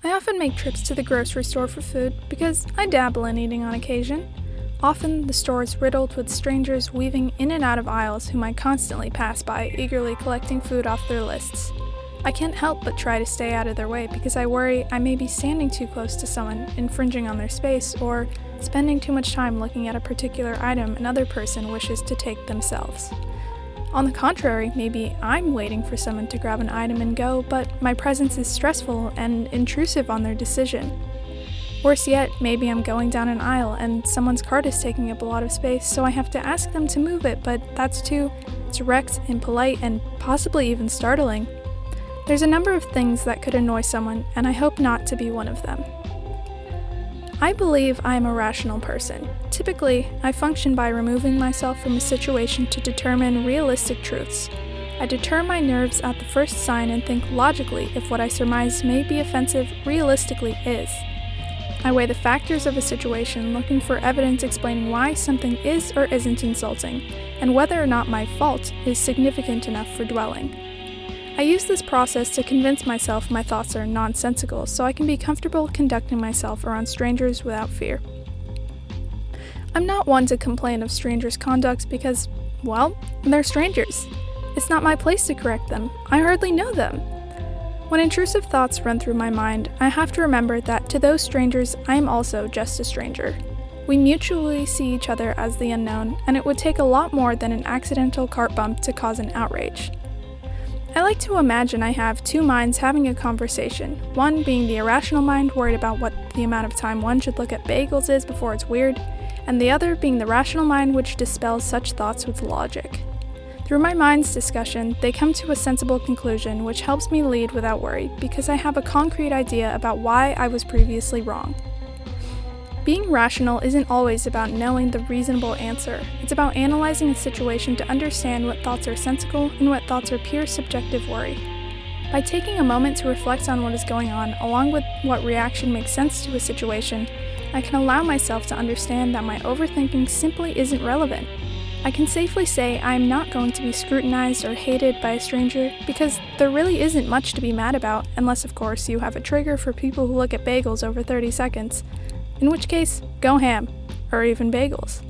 I often make trips to the grocery store for food because I dabble in eating on occasion. Often, the store is riddled with strangers weaving in and out of aisles whom I constantly pass by, eagerly collecting food off their lists. I can't help but try to stay out of their way because I worry I may be standing too close to someone, infringing on their space, or spending too much time looking at a particular item another person wishes to take themselves. On the contrary, maybe I'm waiting for someone to grab an item and go, but my presence is stressful and intrusive on their decision. Worse yet, maybe I'm going down an aisle and someone's cart is taking up a lot of space, so I have to ask them to move it, but that's too direct, impolite, and possibly even startling. There's a number of things that could annoy someone, and I hope not to be one of them. I believe I am a rational person. Typically, I function by removing myself from a situation to determine realistic truths. I deter my nerves at the first sign and think logically if what I surmise may be offensive realistically is. I weigh the factors of a situation, looking for evidence explaining why something is or isn't insulting, and whether or not my fault is significant enough for dwelling. I use this process to convince myself my thoughts are nonsensical so I can be comfortable conducting myself around strangers without fear. I'm not one to complain of strangers' conduct because, well, they're strangers. It's not my place to correct them. I hardly know them. When intrusive thoughts run through my mind, I have to remember that to those strangers, I am also just a stranger. We mutually see each other as the unknown, and it would take a lot more than an accidental cart bump to cause an outrage. I like to imagine I have two minds having a conversation, one being the irrational mind worried about what the amount of time one should look at bagels is before it's weird, and the other being the rational mind which dispels such thoughts with logic. Through my mind's discussion, they come to a sensible conclusion which helps me lead without worry because I have a concrete idea about why I was previously wrong. Being rational isn't always about knowing the reasonable answer. It's about analyzing a situation to understand what thoughts are sensible and what thoughts are pure subjective worry. By taking a moment to reflect on what is going on, along with what reaction makes sense to a situation, I can allow myself to understand that my overthinking simply isn't relevant. I can safely say I am not going to be scrutinized or hated by a stranger because there really isn't much to be mad about, unless of course you have a trigger for people who look at bagels over 30 seconds. In which case, go ham, or even bagels.